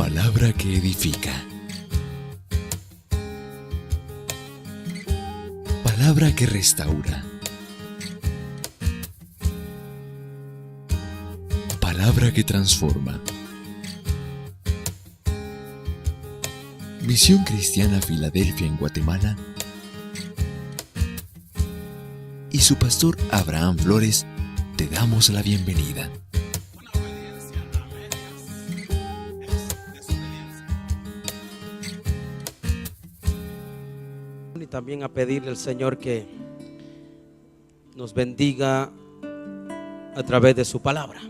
Palabra que edifica. Palabra que restaura. Palabra que transforma. Misión Cristiana Filadelfia en Guatemala y su pastor Abraham Flores te damos la bienvenida. Y también a pedirle al Señor que nos bendiga a través de su palabra.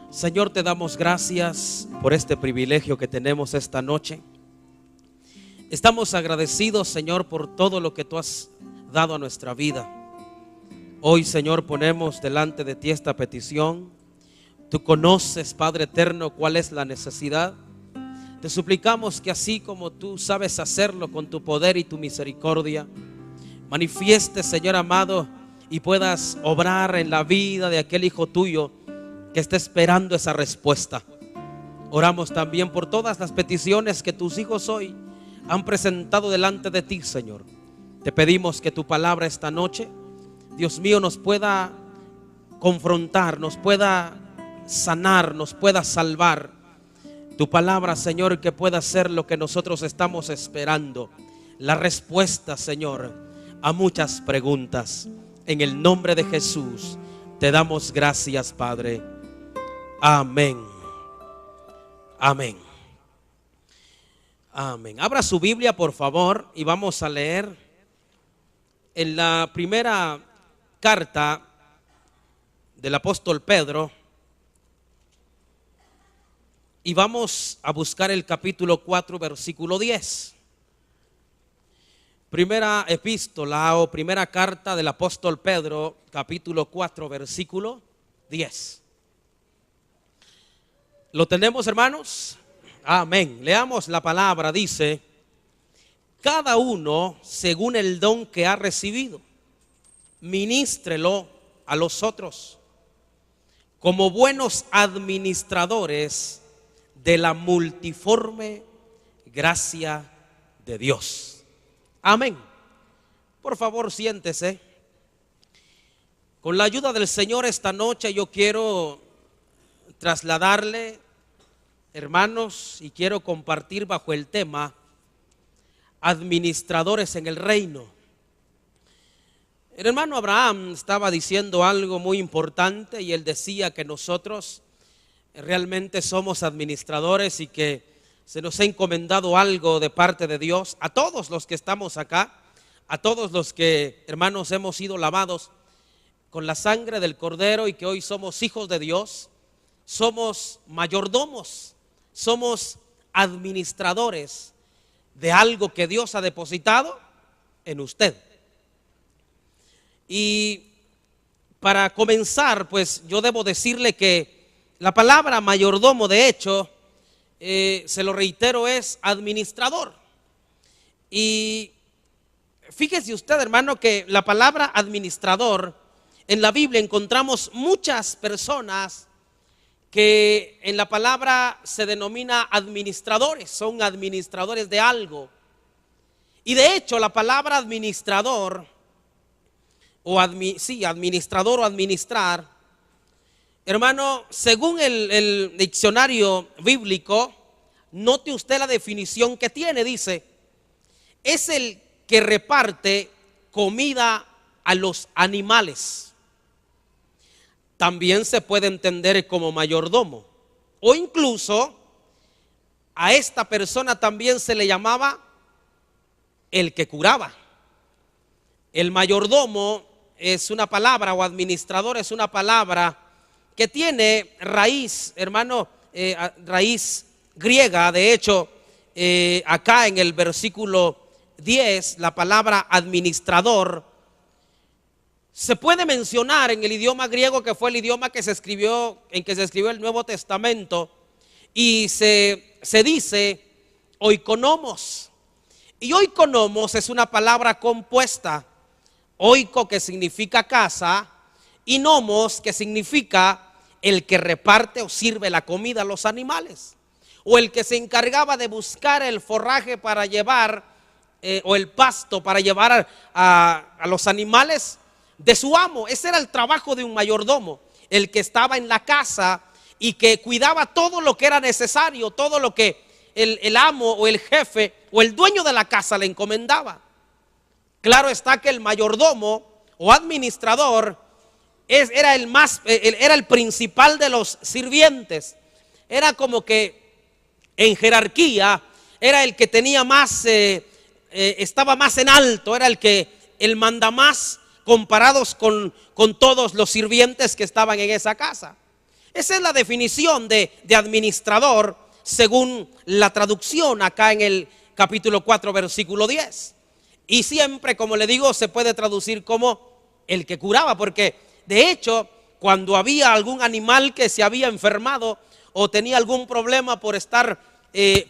Señor, te damos gracias por este privilegio que tenemos esta noche. Estamos agradecidos, Señor, por todo lo que tú has dado a nuestra vida. Hoy, Señor, ponemos delante de ti esta petición. Tú conoces, Padre eterno, cuál es la necesidad. Te suplicamos que así como tú sabes hacerlo con tu poder y tu misericordia, manifiestes, Señor amado, y puedas obrar en la vida de aquel hijo tuyo que está esperando esa respuesta. Oramos también por todas las peticiones que tus hijos hoy han presentado delante de ti, Señor. Te pedimos que tu palabra esta noche, Dios mío, nos pueda confrontar, nos pueda sanar, nos pueda salvar. Tu palabra, Señor, que pueda ser lo que nosotros estamos esperando, la respuesta, Señor, a muchas preguntas. En el nombre de Jesús te damos gracias, Padre. Amén. Amén. Amén. Abra su Biblia, por favor, y vamos a leer en la primera carta del apóstol Pedro. Y vamos a buscar el capítulo 4, versículo 10. Primera epístola o primera carta del apóstol Pedro, capítulo 4, versículo 10. ¿Lo tenemos, hermanos? Amén. Leamos la palabra. Dice: cada uno según el don que ha recibido, ministrelo a los otros como buenos administradores de la multiforme gracia de Dios. Amén. Por favor, siéntese. Con la ayuda del Señor esta noche yo quiero trasladarle, hermanos, y quiero compartir bajo el tema administradores en el reino. El hermano Abraham estaba diciendo algo muy importante y él decía que nosotros realmente somos administradores y que se nos ha encomendado algo de parte de Dios a todos los que estamos acá, a todos los que, hermanos, hemos sido lavados con la sangre del Cordero y que hoy somos hijos de Dios. Somos mayordomos, somos administradores de algo que Dios ha depositado en usted. Y para comenzar, pues yo debo decirle que la palabra mayordomo, de hecho, se lo reitero, es administrador. Y fíjese usted, hermano, que la palabra administrador en la Biblia encontramos muchas personas que en la palabra se denomina administradores, son administradores de algo. Y de hecho la palabra administrador administrador o administrar, hermano, según el diccionario bíblico, note usted la definición que tiene. Dice: es el que reparte comida a los animales. También se puede entender como mayordomo, o incluso a esta persona también se le llamaba el que curaba. El mayordomo es una palabra, o administrador es una palabra que tiene raíz, hermano, raíz griega. De hecho, acá en el versículo 10, la palabra administrador se puede mencionar en el idioma griego, que fue el idioma que se escribió, en que se escribió el Nuevo Testamento, y se dice oikonomos. Y oikonomos es una palabra compuesta: oiko, que significa casa, y nomos, que significa el que reparte o sirve la comida a los animales. o el que se encargaba de buscar el forraje para llevar, o el pasto para llevar a los animales de su amo. Ese era el trabajo de un mayordomo, el que estaba en la casa y que cuidaba todo lo que era necesario, todo lo que el amo o el jefe o el dueño de la casa le encomendaba. Claro está que el mayordomo o administrador era el principal de los sirvientes. Era como que en jerarquía era el que tenía más, estaba más en alto, era el mandamás comparados con todos los sirvientes que estaban en esa casa. Esa es la definición de administrador según la traducción acá en el capítulo 4 versículo 10. Y siempre, como le digo, se puede traducir como el que curaba, porque de hecho cuando había algún animal que se había enfermado o tenía algún problema por estar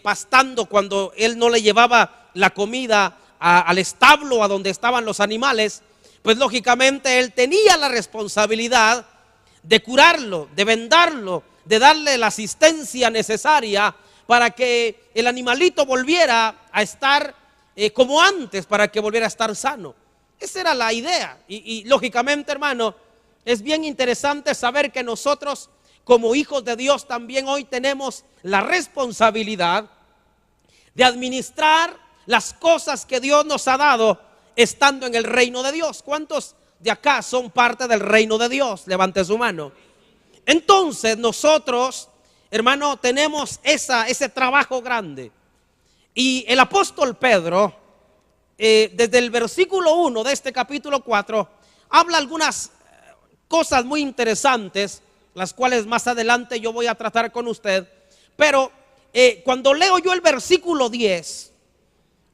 pastando, cuando él no le llevaba la comida al establo a donde estaban los animales, pues lógicamente él tenía la responsabilidad de curarlo, de vendarlo, de darle la asistencia necesaria para que el animalito volviera a estar como antes, para que volviera a estar sano. Esa era la idea. Y lógicamente, hermano, es bien interesante saber que nosotros como hijos de Dios también hoy tenemos la responsabilidad de administrar las cosas que Dios nos ha dado estando en el reino de Dios. ¿Cuántos de acá son parte del reino de Dios? Levante su mano. Entonces nosotros, hermano, tenemos ese trabajo grande. Y el apóstol Pedro, desde el versículo 1 de este capítulo 4, habla algunas cosas muy interesantes, las cuales más adelante yo voy a tratar con usted. Pero cuando leo yo el versículo 10,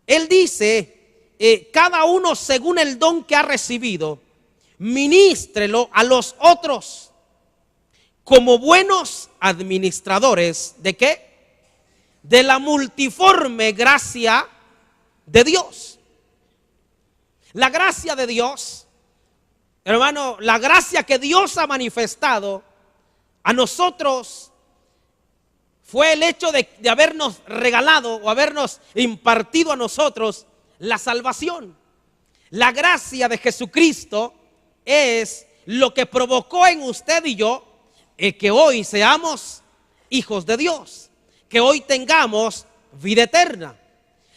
él dice, cada uno según el don que ha recibido, ministrelo a los otros como buenos administradores. ¿De qué? De la multiforme gracia de Dios. La gracia de Dios, hermano, la gracia que Dios ha manifestado a nosotros fue el hecho de habernos regalado o habernos impartido a nosotros la salvación. La gracia de Jesucristo es lo que provocó en usted y yo que hoy seamos hijos de Dios, que hoy tengamos vida eterna.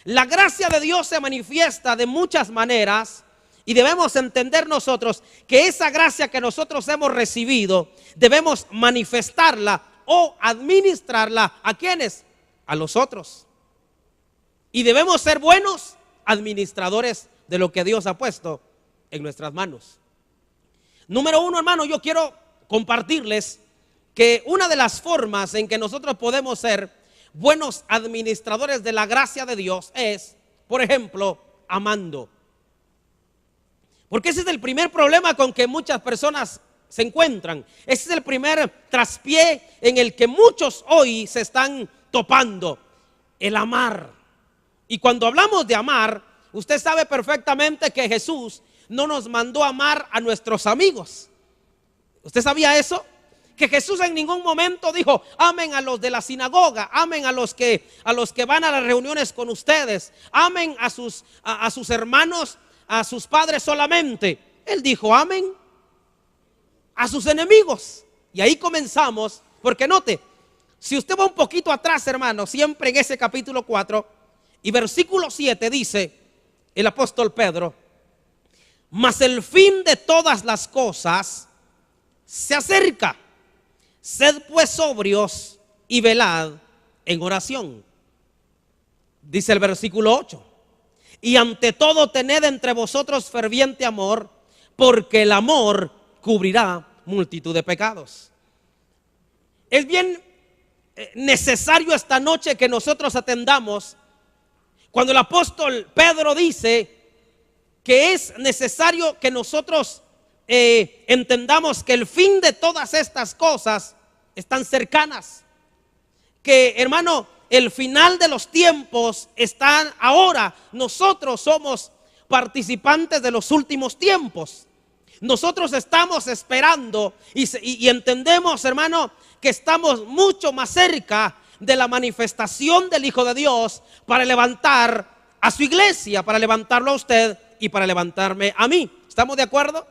La gracia de Dios se manifiesta de muchas maneras y debemos entender nosotros que esa gracia que nosotros hemos recibido debemos manifestarla o administrarla. ¿A quiénes? A los otros. Y debemos ser buenos administradores de lo que Dios ha puesto en nuestras manos. Número uno, hermano, yo quiero compartirles que una de las formas en que nosotros podemos ser buenos administradores de la gracia de Dios es, por ejemplo, amando. Porque ese es el primer problema con que muchas personas se encuentran. Ese es el primer traspié en el que muchos hoy se están topando: el amar. Y cuando hablamos de amar, usted sabe perfectamente que Jesús no nos mandó a amar a nuestros amigos. ¿Usted sabía eso? Que Jesús en ningún momento dijo: amen a los de la sinagoga, amen a los que van a las reuniones con ustedes, amen a sus hermanos, a sus padres solamente. Él dijo: amen a sus enemigos. Y ahí comenzamos, porque note, si usted va un poquito atrás, hermano, siempre en ese capítulo 4 y versículo 7 dice el apóstol Pedro: mas el fin de todas las cosas se acerca. Sed pues sobrios y velad en oración. Dice el versículo 8: y ante todo tened entre vosotros ferviente amor, porque el amor cubrirá multitud de pecados. Es bien necesario esta noche que nosotros atendamos cuando el apóstol Pedro dice que es necesario que nosotros entendamos que el fin de todas estas cosas están cercanas. Que, hermano, el final de los tiempos están ahora. Nosotros somos participantes de los últimos tiempos. Nosotros estamos esperando y entendemos, hermano, que estamos mucho más cerca de la manifestación del Hijo de Dios para levantar a su iglesia, para levantarlo a usted y para levantarme a mí. ¿Estamos de acuerdo?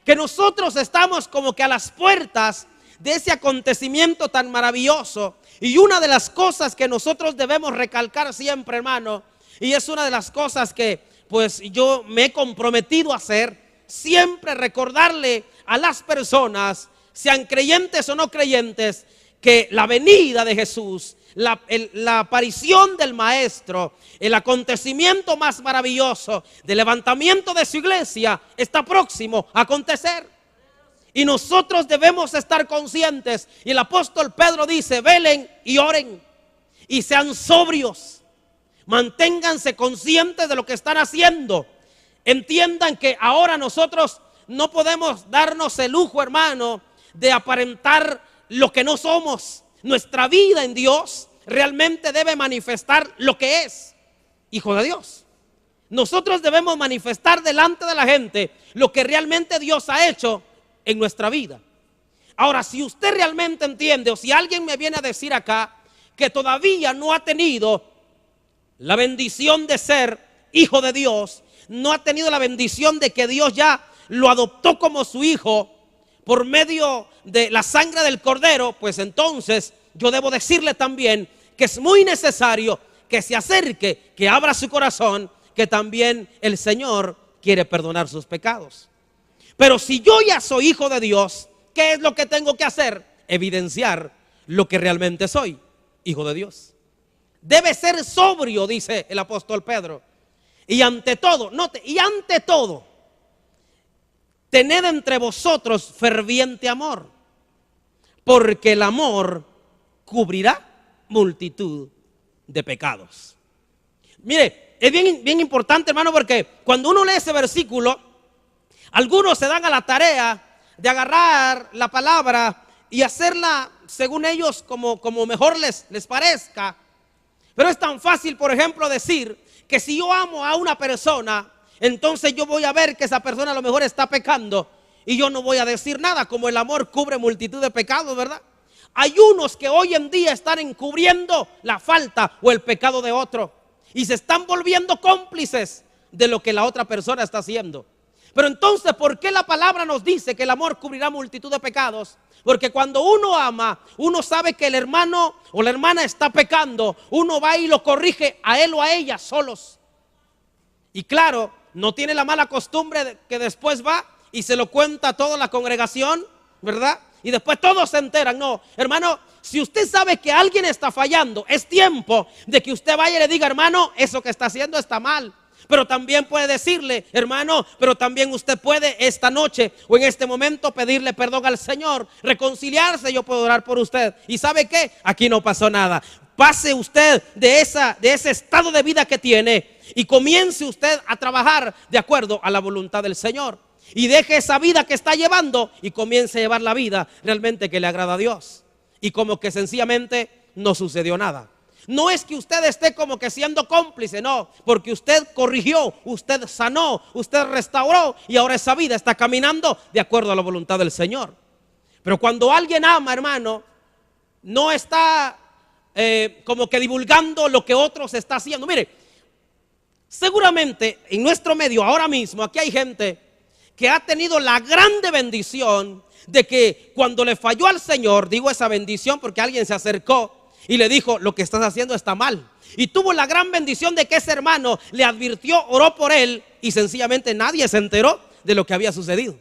Que nosotros estamos como que a las puertas de ese acontecimiento tan maravilloso. Y una de las cosas que nosotros debemos recalcar siempre, hermano, y es una de las cosas que pues yo me he comprometido a hacer, siempre recordarle a las personas, sean creyentes o no creyentes, que la venida de Jesús, la aparición del Maestro, el acontecimiento más maravilloso del levantamiento de su iglesia está próximo a acontecer. Y nosotros debemos estar conscientes. Y el apóstol Pedro dice: velen y oren y sean sobrios, manténganse conscientes de lo que están haciendo. Entiendan que ahora nosotros no podemos darnos el lujo, hermano, de aparentar lo que no somos. Nuestra vida en Dios realmente debe manifestar lo que es hijo de Dios. Nosotros debemos manifestar delante de la gente lo que realmente Dios ha hecho en nuestra vida. Ahora, si usted realmente entiende, o si alguien me viene a decir acá que todavía no ha tenido la bendición de ser hijo de Dios, no ha tenido la bendición de que Dios ya lo adoptó como su hijo por medio de la sangre del Cordero, pues entonces yo debo decirle también que es muy necesario que se acerque, que abra su corazón, que también el Señor quiere perdonar sus pecados. Pero si yo ya soy hijo de Dios, ¿qué es lo que tengo que hacer? Evidenciar lo que realmente soy, hijo de Dios. Debe ser sobrio, dice el apóstol Pedro. Y ante todo, note, y ante todo, tened entre vosotros ferviente amor, porque el amor cubrirá multitud de pecados. Mire, es bien importante, hermano, porque cuando uno lee ese versículo, algunos se dan a la tarea de agarrar la palabra y hacerla según ellos como mejor les parezca. Pero es tan fácil, por ejemplo, decir que si yo amo a una persona, entonces yo voy a ver que esa persona a lo mejor está pecando y yo no voy a decir nada, como el amor cubre multitud de pecados, ¿verdad? Hay unos que hoy en día están encubriendo la falta o el pecado de otro y se están volviendo cómplices de lo que la otra persona está haciendo. Pero entonces, ¿por qué la palabra nos dice que el amor cubrirá multitud de pecados? Porque cuando uno ama, uno sabe que el hermano o la hermana está pecando, uno va y lo corrige a él o a ella solos. Y claro, no tiene la mala costumbre de que después va y se lo cuenta a toda la congregación, ¿verdad? Y después todos se enteran. No, hermano, si usted sabe que alguien está fallando, es tiempo de que usted vaya y le diga: hermano, eso que está haciendo está mal. Pero también puede decirle: hermano, pero también usted puede esta noche o en este momento pedirle perdón al Señor, reconciliarse. Yo puedo orar por usted. ¿Y sabe qué? Aquí no pasó nada. Pase usted de ese estado de vida que tiene y comience usted a trabajar de acuerdo a la voluntad del Señor. Y deje esa vida que está llevando y comience a llevar la vida realmente que le agrada a Dios. Y como que sencillamente no sucedió nada. No es que usted esté como que siendo cómplice, no, porque usted corrigió, usted sanó, usted restauró y ahora esa vida está caminando de acuerdo a la voluntad del Señor. Pero cuando alguien ama, hermano, no está como que divulgando lo que otros está haciendo. Mire, seguramente en nuestro medio ahora mismo aquí hay gente que ha tenido la grande bendición de que cuando le falló al Señor, digo esa bendición porque alguien se acercó y le dijo: lo que estás haciendo está mal. Y tuvo la gran bendición de que ese hermano le advirtió, oró por él y sencillamente nadie se enteró de lo que había sucedido.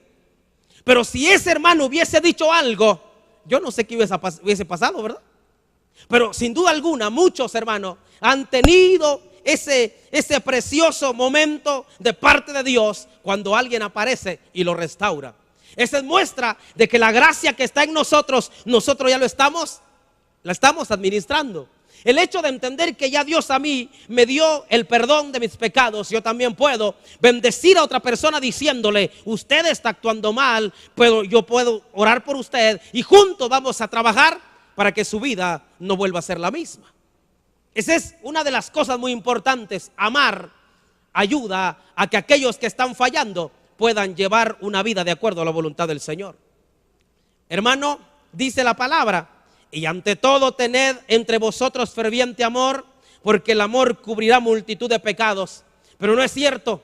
Pero si ese hermano hubiese dicho algo, yo no sé qué hubiese pasado, ¿verdad? Pero sin duda alguna muchos hermanos han tenido ese precioso momento de parte de Dios cuando alguien aparece y lo restaura. Esa es muestra de que la gracia que está en nosotros ya la estamos administrando. El hecho de entender que ya Dios a mí me dio el perdón de mis pecados, yo también puedo bendecir a otra persona diciéndole: usted está actuando mal, pero yo puedo orar por usted y juntos vamos a trabajar para que su vida no vuelva a ser la misma. Esa es una de las cosas muy importantes. Amar ayuda a que aquellos que están fallando puedan llevar una vida de acuerdo a la voluntad del Señor. Hermano, dice la palabra: y ante todo tened entre vosotros ferviente amor, porque el amor cubrirá multitud de pecados. Pero no es cierto.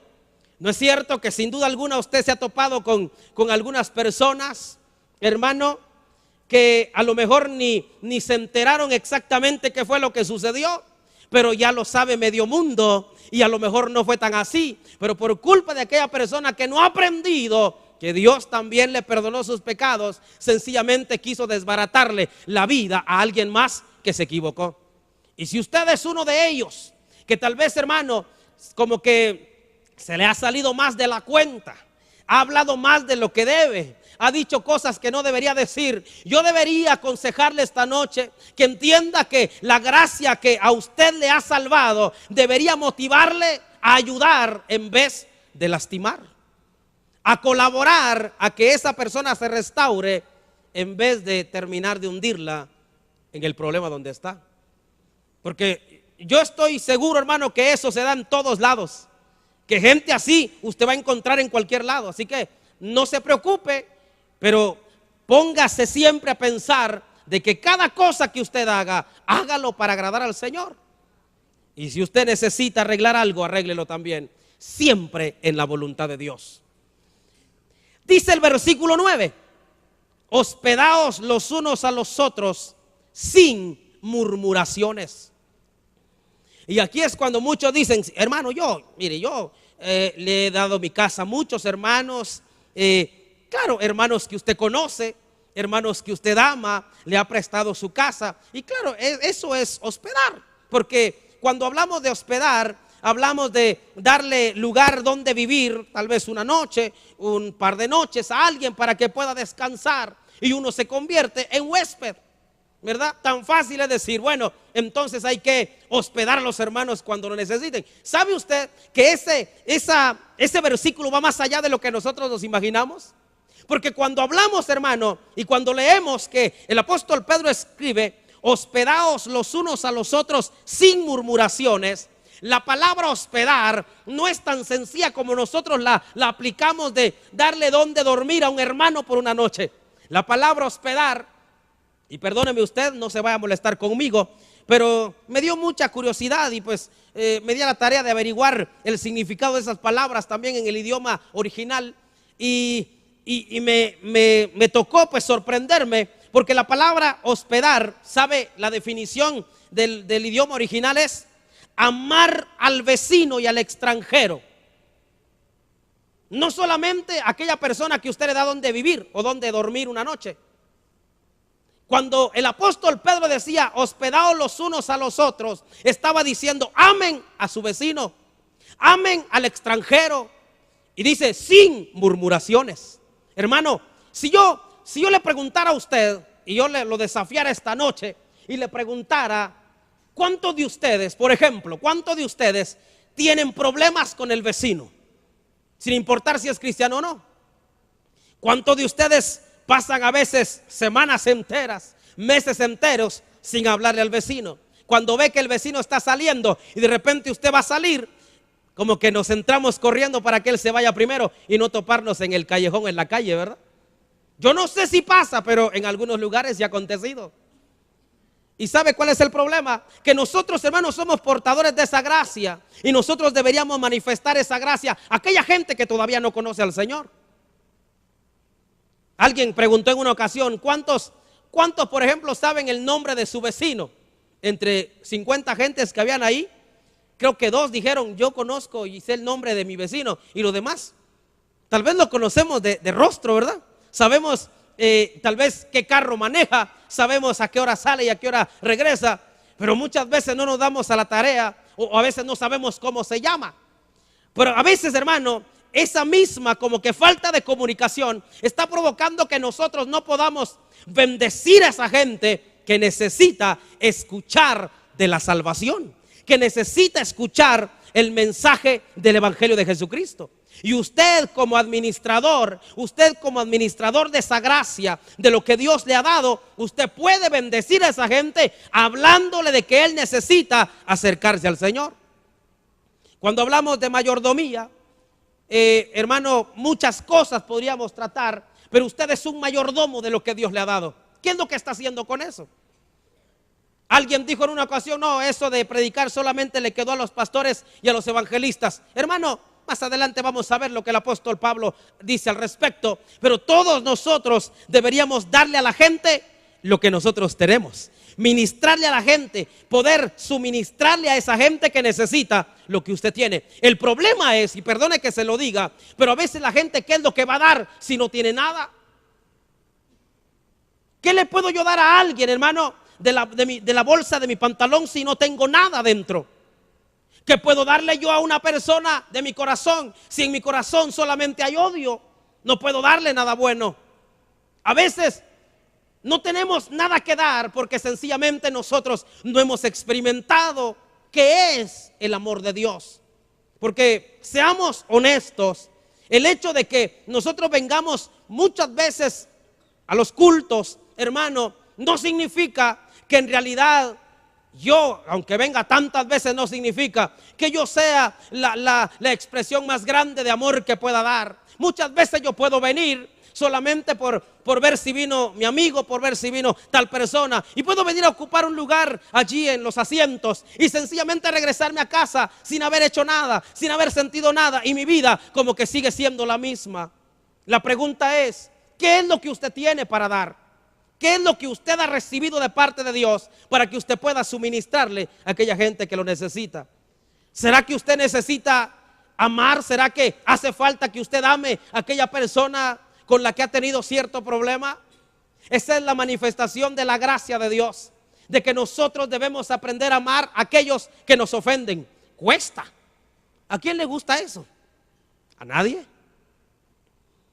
No es cierto que sin duda alguna usted se ha topado con algunas personas, hermano, que a lo mejor ni se enteraron exactamente qué fue lo que sucedió, pero ya lo sabe medio mundo, y a lo mejor no fue tan así, pero por culpa de aquella persona que no ha aprendido que Dios también le perdonó sus pecados, sencillamente quiso desbaratarle la vida a alguien más que se equivocó. Y si usted es uno de ellos, que tal vez, hermano, como que se le ha salido más de la cuenta, ha hablado más de lo que debe, ha dicho cosas que no debería decir, yo debería aconsejarle esta noche que entienda que la gracia que a usted le ha salvado debería motivarle a ayudar en vez de lastimar, a colaborar a que esa persona se restaure en vez de terminar de hundirla en el problema donde está. Porque yo estoy seguro, hermano, que eso se da en todos lados, que gente así usted va a encontrar en cualquier lado. Así que no se preocupe, pero póngase siempre a pensar de que cada cosa que usted haga, hágalo para agradar al Señor. Y si usted necesita arreglar algo, arréglelo también, siempre en la voluntad de Dios. Dice el versículo 9: hospedaos los unos a los otros sin murmuraciones. Y aquí es cuando muchos dicen, hermano, yo le he dado mi casa a muchos hermanos, claro, hermanos que usted conoce, hermanos que usted ama, le ha prestado su casa. Y claro, eso es hospedar, porque cuando hablamos de hospedar, hablamos de darle lugar donde vivir, tal vez una noche, un par de noches a alguien para que pueda descansar, y uno se convierte en huésped, ¿verdad? Tan fácil es decir, bueno, entonces hay que hospedar a los hermanos cuando lo necesiten. ¿Sabe usted que ese versículo va más allá de lo que nosotros nos imaginamos? Porque cuando hablamos, hermano, y cuando leemos que el apóstol Pedro escribe, hospedaos los unos a los otros sin murmuraciones, la palabra hospedar no es tan sencilla como nosotros la aplicamos de darle donde dormir a un hermano por una noche. La palabra hospedar, y perdóneme usted, no se vaya a molestar conmigo, pero me dio mucha curiosidad y pues me di a la tarea de averiguar el significado de esas palabras también en el idioma original, y me tocó pues sorprenderme, porque la palabra hospedar, ¿sabe? La definición del idioma original es amar al vecino y al extranjero. No solamente aquella persona que usted le da donde vivir o donde dormir una noche. Cuando el apóstol Pedro decía hospedaos los unos a los otros, estaba diciendo amen a su vecino, amen al extranjero, y dice sin murmuraciones. Hermano, si yo le preguntara a usted, y yo lo desafiara esta noche y le preguntara, ¿cuántos de ustedes, por ejemplo, cuántos de ustedes tienen problemas con el vecino? Sin importar si es cristiano o no. ¿Cuántos de ustedes pasan a veces semanas enteras, meses enteros sin hablarle al vecino? Cuando ve que el vecino está saliendo y de repente usted va a salir, como que nos entramos corriendo para que él se vaya primero y no toparnos en el callejón, en la calle, ¿verdad? Yo no sé si pasa, pero en algunos lugares ya ha acontecido. ¿Y sabe cuál es el problema? Que nosotros, hermanos, somos portadores de esa gracia, y nosotros deberíamos manifestar esa gracia a aquella gente que todavía no conoce al Señor. Alguien preguntó en una ocasión, ¿cuántos, por ejemplo, saben el nombre de su vecino? Entre 50 gentes que habían ahí, creo que 2 dijeron, yo conozco y sé el nombre de mi vecino. Y los demás, tal vez lo conocemos de rostro, ¿verdad? Sabemos tal vez qué carro maneja, sabemos a qué hora sale y a qué hora regresa, pero muchas veces no nos damos a la tarea, o a veces no sabemos cómo se llama. Pero a veces, hermano, esa misma como que falta de comunicación está provocando que nosotros no podamos bendecir a esa gente que necesita escuchar de la salvación, que necesita escuchar el mensaje del Evangelio de Jesucristo. Y usted como administrador de esa gracia, de lo que Dios le ha dado, usted puede bendecir a esa gente hablándole de que él necesita acercarse al Señor. Cuando hablamos de mayordomía, hermano, muchas cosas podríamos tratar, pero usted es un mayordomo de lo que Dios le ha dado. ¿Qué es lo que está haciendo con eso? Alguien dijo en una ocasión: no, eso de predicar solamente le quedó a los pastores y a los evangelistas. Hermano, más adelante vamos a ver lo que el apóstol Pablo dice al respecto. Pero todos nosotros deberíamos darle a la gente lo que nosotros tenemos. Ministrarle a la gente, poder suministrarle a esa gente que necesita lo que usted tiene. El problema es, y perdone que se lo diga, pero a veces la gente, ¿qué es lo que va a dar si no tiene nada? ¿Qué le puedo yo dar a alguien, hermano, de la bolsa de mi pantalón si no tengo nada dentro? ¿Qué puedo darle yo a una persona de mi corazón si en mi corazón solamente hay odio? No puedo darle nada bueno. A veces no tenemos nada que dar porque sencillamente nosotros no hemos experimentado qué es el amor de Dios. Porque seamos honestos, el hecho de que nosotros vengamos muchas veces a los cultos, hermano, no significa que en realidad yo, aunque venga tantas veces, no significa que yo sea la expresión más grande de amor que pueda dar. Muchas veces yo puedo venir solamente por ver si vino mi amigo, por ver si vino tal persona, y puedo venir a ocupar un lugar allí en los asientos y sencillamente regresarme a casa sin haber hecho nada, sin haber sentido nada, y mi vida como que sigue siendo la misma. La pregunta es: ¿qué es lo que usted tiene para dar? ¿Qué es lo que usted ha recibido de parte de Dios para que usted pueda suministrarle a aquella gente que lo necesita? ¿Será que usted necesita amar? ¿Será que hace falta que usted ame a aquella persona con la que ha tenido cierto problema? Esa es la manifestación de la gracia de Dios, de que nosotros debemos aprender a amar a aquellos que nos ofenden. Cuesta. ¿A quién le gusta eso? ¿A nadie?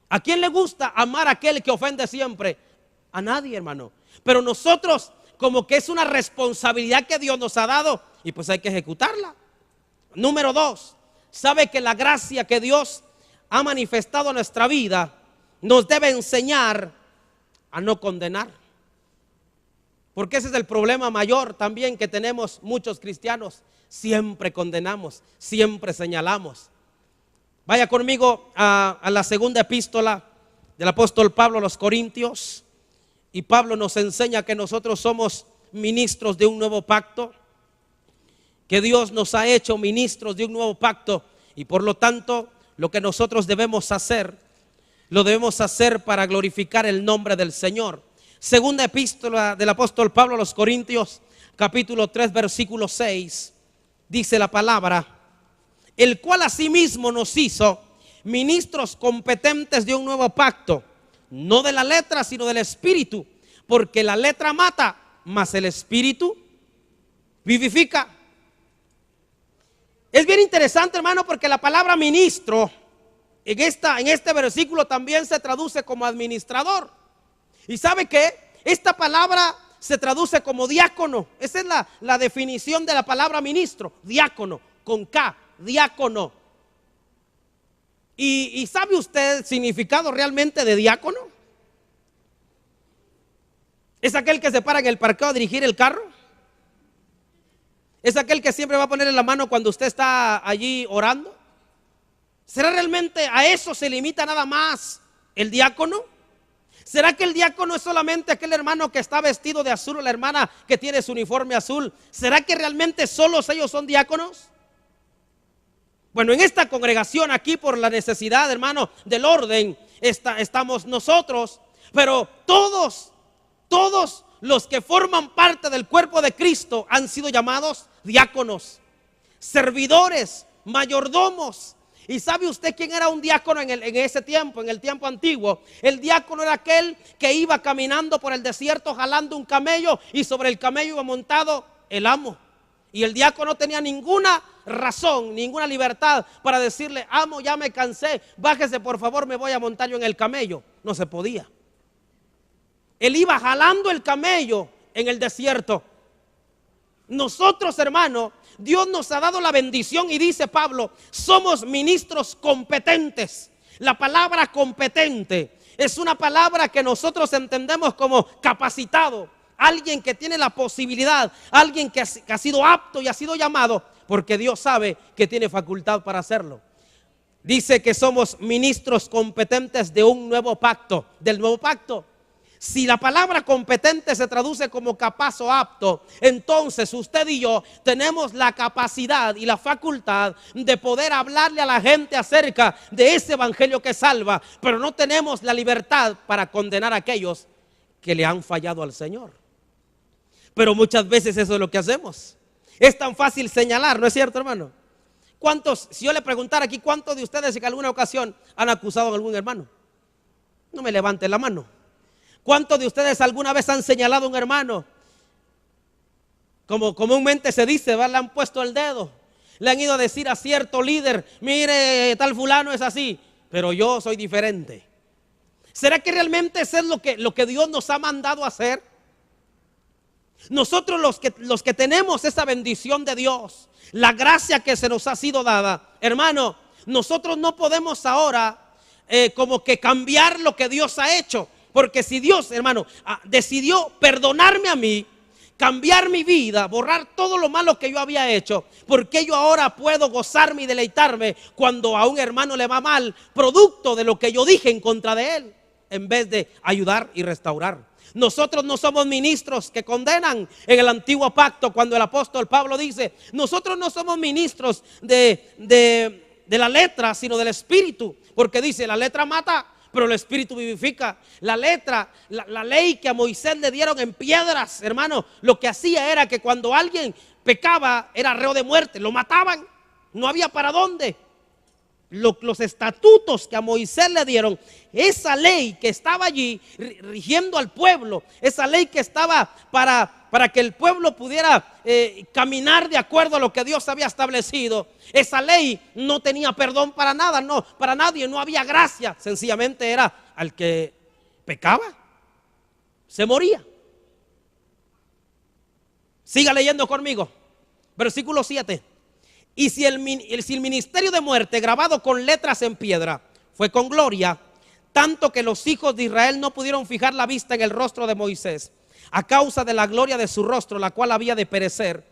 ¿A quién le gusta amar a aquel que ofende siempre? A nadie, hermano. Pero nosotros, como que es una responsabilidad que Dios nos ha dado, y pues hay que ejecutarla. Número 2, sabe que la gracia que Dios ha manifestado en nuestra vida nos debe enseñar a no condenar. Porque ese es el problema mayor también que tenemos muchos cristianos. Siempre condenamos, siempre señalamos. Vaya conmigo a la segunda epístola del apóstol Pablo a los Corintios. Y Pablo nos enseña que nosotros somos ministros de un nuevo pacto, que Dios nos ha hecho ministros de un nuevo pacto, y por lo tanto lo que nosotros debemos hacer, lo debemos hacer para glorificar el nombre del Señor. Segunda epístola del apóstol Pablo a los Corintios, capítulo 3, versículo 6, dice la palabra: el cual asimismo nos hizo ministros competentes de un nuevo pacto, no de la letra, sino del espíritu, porque la letra mata, mas el espíritu vivifica. Es bien interesante, hermano, porque la palabra ministro en este versículo también se traduce como administrador. ¿Y sabe qué? Esta palabra se traduce como diácono. Esa es la definición de la palabra ministro, diácono, con K, diácono. ¿Y sabe usted el significado realmente de diácono? ¿Es aquel que se para en el parqueo a dirigir el carro? ¿Es aquel que siempre va a ponerle la mano cuando usted está allí orando? ¿Será realmente a eso se limita nada más el diácono? ¿Será que el diácono es solamente aquel hermano que está vestido de azul o la hermana que tiene su uniforme azul? ¿Será que realmente solos ellos son diáconos? Bueno, en esta congregación aquí, por la necesidad, hermano, del orden, estamos nosotros. Pero todos los que forman parte del cuerpo de Cristo han sido llamados diáconos, servidores, mayordomos. ¿Y sabe usted quién era un diácono en ese tiempo, en el tiempo antiguo? El diácono era aquel que iba caminando por el desierto jalando un camello, y sobre el camello iba montado el amo. Y el diácono no tenía ninguna razón, ninguna libertad para decirle: amo, ya me cansé, bájese por favor, me voy a montar yo en el camello. No se podía. Él iba jalando el camello en el desierto. Nosotros, hermano, Dios nos ha dado la bendición, y dice Pablo, somos ministros competentes. La palabra competente es una palabra que nosotros entendemos como capacitado. Alguien que tiene la posibilidad, alguien que ha sido apto y ha sido llamado, porque Dios sabe que tiene facultad para hacerlo. Dice que somos ministros competentes de un nuevo pacto, del nuevo pacto. Si la palabra competente se traduce como capaz o apto, entonces usted y yo tenemos la capacidad y la facultad de poder hablarle a la gente acerca de ese evangelio que salva, pero no tenemos la libertad para condenar a aquellos que le han fallado al Señor. Pero muchas veces eso es lo que hacemos. Es tan fácil señalar, ¿no es cierto, hermano? ¿Cuántos, si yo le preguntara aquí, cuántos de ustedes en alguna ocasión han acusado a algún hermano? No me levante la mano. ¿Cuántos de ustedes alguna vez han señalado a un hermano? Como comúnmente se dice, ¿verdad? Le han puesto el dedo. Le han ido a decir a cierto líder: mire, tal fulano es así, pero yo soy diferente. ¿Será que realmente eso es lo que Dios nos ha mandado a hacer? Nosotros los que tenemos esa bendición de Dios, la gracia que se nos ha sido dada, hermano, nosotros no podemos ahora como que cambiar lo que Dios ha hecho. Porque si Dios, hermano, decidió perdonarme a mí, cambiar mi vida, borrar todo lo malo que yo había hecho, ¿por qué yo ahora puedo gozarme y deleitarme cuando a un hermano le va mal, producto de lo que yo dije en contra de él, en vez de ayudar y restaurar? Nosotros no somos ministros que condenan. En el antiguo pacto, cuando el apóstol Pablo dice: nosotros no somos ministros de la letra, sino del espíritu, porque dice: la letra mata, pero el espíritu vivifica. La letra, la ley que a Moisés le dieron en piedras, hermano, lo que hacía era que cuando alguien pecaba era reo de muerte, lo mataban, no había para dónde. Los estatutos que a Moisés le dieron, esa ley que estaba allí rigiendo al pueblo, esa ley que estaba para que el pueblo pudiera caminar de acuerdo a lo que Dios había establecido, esa ley no tenía perdón para nada, no, para nadie, no había gracia. Sencillamente era al que pecaba, se moría. Siga leyendo conmigo, versículo 7. Y si el ministerio de muerte grabado con letras en piedra fue con gloria, tanto que los hijos de Israel no pudieron fijar la vista en el rostro de Moisés a causa de la gloria de su rostro, la cual había de perecer,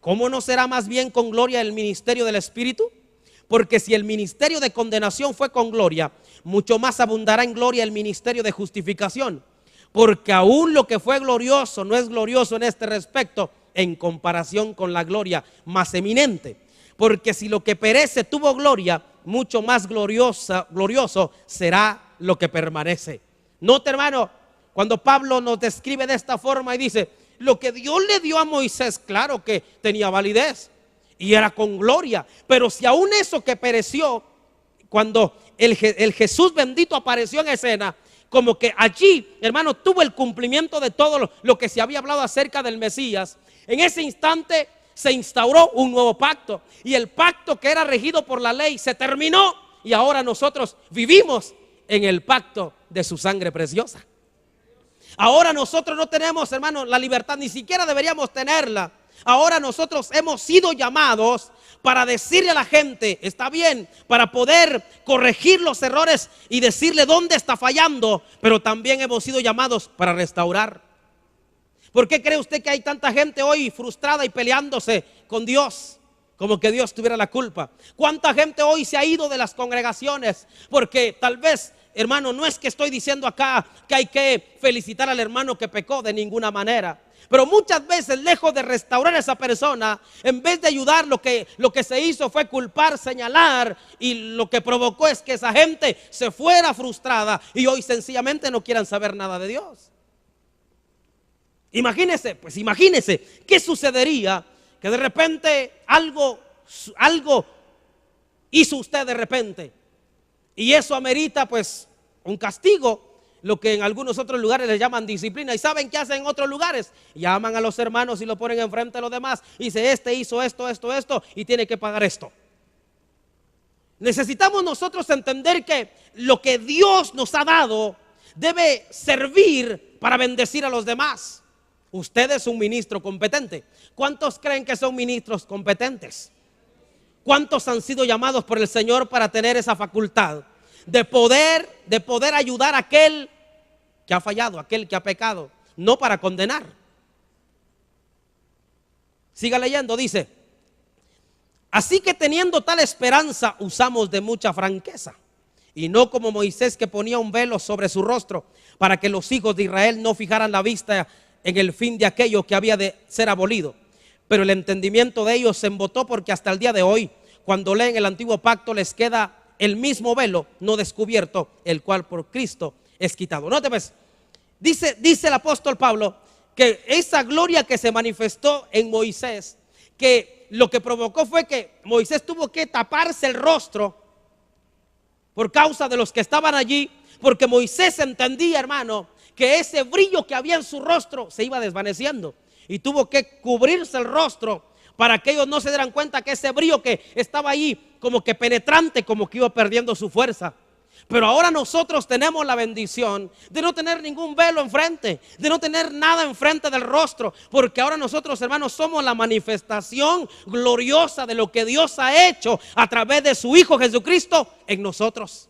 ¿cómo no será más bien con gloria el ministerio del Espíritu? Porque si el ministerio de condenación fue con gloria, mucho más abundará en gloria el ministerio de justificación. Porque aún lo que fue glorioso no es glorioso en este respecto en comparación con la gloria más eminente. Porque si lo que perece tuvo gloria, mucho más glorioso será lo que permanece. Note, hermano, cuando Pablo nos describe de esta forma y dice: lo que Dios le dio a Moisés, claro que tenía validez y era con gloria. Pero si aún eso que pereció, cuando el Jesús bendito apareció en escena, como que allí, hermano, tuvo el cumplimiento de todo lo que se había hablado acerca del Mesías, en ese instante se instauró un nuevo pacto, y el pacto que era regido por la ley se terminó, y ahora nosotros vivimos en el pacto de su sangre preciosa. Ahora nosotros no tenemos, hermano, la libertad, ni siquiera deberíamos tenerla. Ahora nosotros hemos sido llamados para decirle a la gente: está bien, para poder corregir los errores y decirle dónde está fallando, pero también hemos sido llamados para restaurar. ¿Por qué cree usted que hay tanta gente hoy frustrada y peleándose con Dios? Como que Dios tuviera la culpa. ¿Cuánta gente hoy se ha ido de las congregaciones? Porque tal vez, hermano, no es que estoy diciendo acá que hay que felicitar al hermano que pecó, de ninguna manera. Pero muchas veces, lejos de restaurar a esa persona, en vez de ayudar, lo que se hizo fue culpar, señalar, y lo que provocó es que esa gente se fuera frustrada y hoy sencillamente no quieran saber nada de Dios. Imagínese, ¿qué sucedería que de repente algo hizo usted de repente? Y eso amerita pues un castigo, lo que en algunos otros lugares le llaman disciplina. ¿Y saben qué hacen en otros lugares? Llaman a los hermanos y lo ponen enfrente de los demás y dice: este hizo esto y tiene que pagar esto. Necesitamos nosotros entender que lo que Dios nos ha dado debe servir para bendecir a los demás. Usted es un ministro competente. ¿Cuántos creen que son ministros competentes? ¿Cuántos han sido llamados por el Señor para tener esa facultad de poder ayudar a aquel que ha fallado, aquel que ha pecado, no para condenar? Siga leyendo, dice: así que teniendo tal esperanza usamos de mucha franqueza y no como Moisés, que ponía un velo sobre su rostro para que los hijos de Israel no fijaran la vista en el fin de aquello que había de ser abolido. Pero el entendimiento de ellos se embotó, porque hasta el día de hoy, cuando leen el antiguo pacto, les queda el mismo velo no descubierto, el cual por Cristo es quitado. Note pues, dice el apóstol Pablo que esa gloria que se manifestó en Moisés, que lo que provocó fue que Moisés tuvo que taparse el rostro por causa de los que estaban allí, porque Moisés entendía, hermano, que ese brillo que había en su rostro se iba desvaneciendo, y tuvo que cubrirse el rostro para que ellos no se dieran cuenta que ese brillo que estaba ahí como que penetrante, como que iba perdiendo su fuerza. Pero ahora nosotros tenemos la bendición de no tener ningún velo enfrente, de no tener nada enfrente del rostro, porque ahora nosotros, hermanos, somos la manifestación gloriosa de lo que Dios ha hecho a través de su Hijo Jesucristo en nosotros.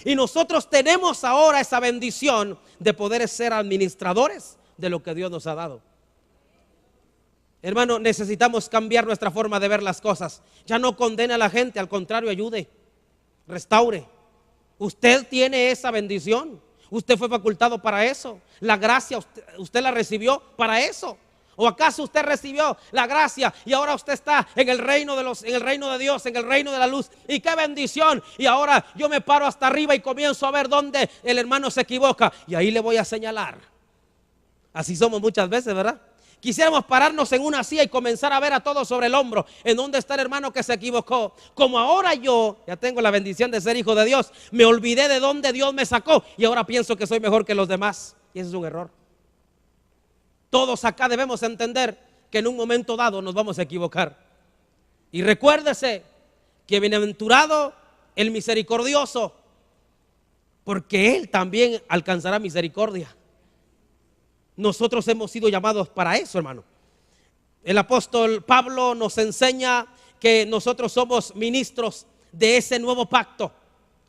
Y nosotros tenemos ahora esa bendición de poder ser administradores de lo que Dios nos ha dado. Hermano, necesitamos cambiar nuestra forma de ver las cosas. Ya no condene a la gente, al contrario, ayude, restaure. Usted tiene esa bendición. Usted fue facultado para eso. La gracia usted la recibió para eso. ¿O acaso usted recibió la gracia y ahora usted está en el reino de Dios, en el reino de la luz? Y qué bendición. Y ahora yo me paro hasta arriba y comienzo a ver dónde el hermano se equivoca, y ahí le voy a señalar. Así somos muchas veces, ¿verdad? Quisiéramos pararnos en una silla y comenzar a ver a todos sobre el hombro en dónde está el hermano que se equivocó. Como ahora yo ya tengo la bendición de ser hijo de Dios, me olvidé de dónde Dios me sacó y ahora pienso que soy mejor que los demás. Y ese es un error. Todos acá debemos entender que en un momento dado nos vamos a equivocar. Y recuérdese que bienaventurado el misericordioso, porque él también alcanzará misericordia. Nosotros hemos sido llamados para eso, hermano. El apóstol Pablo nos enseña que nosotros somos ministros de ese nuevo pacto.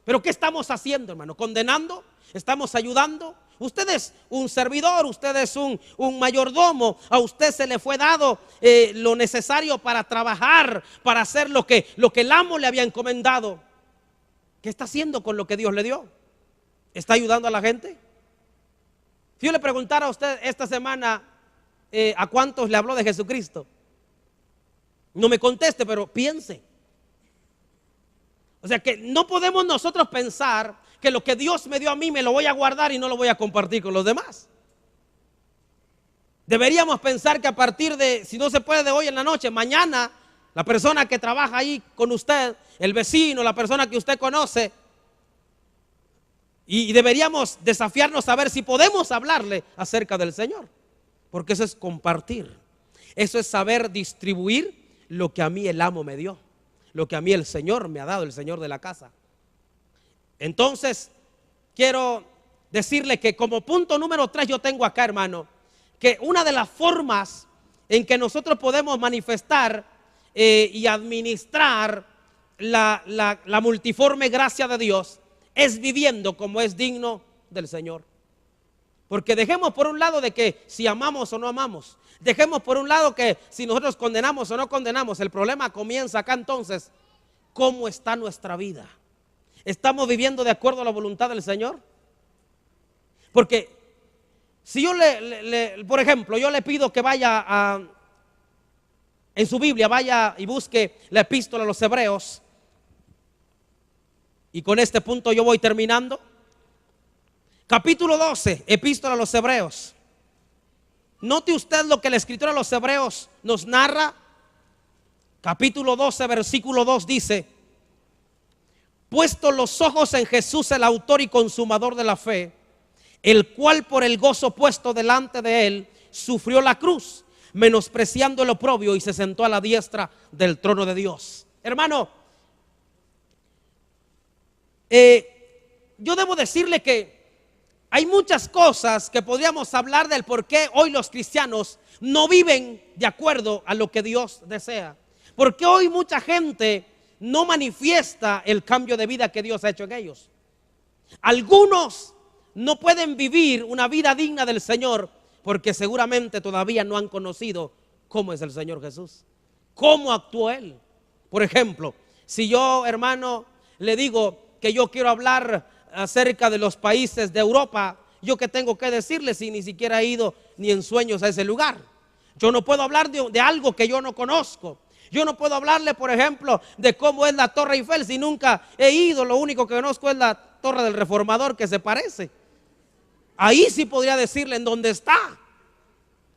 Pero ¿qué estamos haciendo, hermano? ¿Condenando? ¿Estamos ayudando? Usted es un servidor, usted es un mayordomo. A usted se le fue dado lo necesario para trabajar, para hacer lo que el amo le había encomendado. ¿Qué está haciendo con lo que Dios le dio? ¿Está ayudando a la gente? Si yo le preguntara a usted esta semana a cuántos le habló de Jesucristo, no me conteste, pero piense. O sea que no podemos nosotros pensar que lo que Dios me dio a mí me lo voy a guardar y no lo voy a compartir con los demás. Deberíamos pensar que a partir de, si no se puede de hoy en la noche, mañana, la persona que trabaja ahí con usted, el vecino, la persona que usted conoce, y deberíamos desafiarnos a ver si podemos hablarle acerca del Señor, porque eso es compartir. Eso es saber distribuir lo que a mí el amo me dio, lo que a mí el Señor me ha dado, el Señor de la casa. Entonces quiero decirle que como punto número 3 yo tengo acá, hermano, que una de las formas en que nosotros podemos manifestar y administrar la multiforme gracia de Dios es viviendo como es digno del Señor. Porque dejemos por un lado de que si amamos o no amamos, dejemos por un lado que si nosotros condenamos o no condenamos. El problema comienza acá entonces. ¿Cómo está nuestra vida? ¿Estamos viviendo de acuerdo a la voluntad del Señor? Porque si yo por ejemplo, yo le pido que vaya en su Biblia, vaya y busque la epístola a los Hebreos. Y con este punto yo voy terminando. Capítulo 12, epístola a los Hebreos. Note usted lo que el escritor a los Hebreos nos narra. Capítulo 12, versículo 2 dice: puesto los ojos en Jesús, el autor y consumador de la fe, el cual por el gozo puesto delante de él sufrió la cruz, menospreciando el oprobio, y se sentó a la diestra del trono de Dios. Hermano, yo debo decirle que hay muchas cosas que podríamos hablar del por qué hoy los cristianos no viven de acuerdo a lo que Dios desea. Porque hoy mucha gente no manifiesta el cambio de vida que Dios ha hecho en ellos. Algunos no pueden vivir una vida digna del Señor porque seguramente todavía no han conocido cómo es el Señor Jesús, cómo actuó Él. Por ejemplo, si yo, hermano, le digo que yo quiero hablar acerca de los países de Europa, yo qué tengo que decirles si ni siquiera he ido ni en sueños a ese lugar. Yo no puedo hablar de algo que yo no conozco. Yo no puedo hablarle, por ejemplo, de cómo es la Torre Eiffel si nunca he ido. Lo único que conozco es la Torre del Reformador, que se parece. Ahí sí podría decirle en dónde está.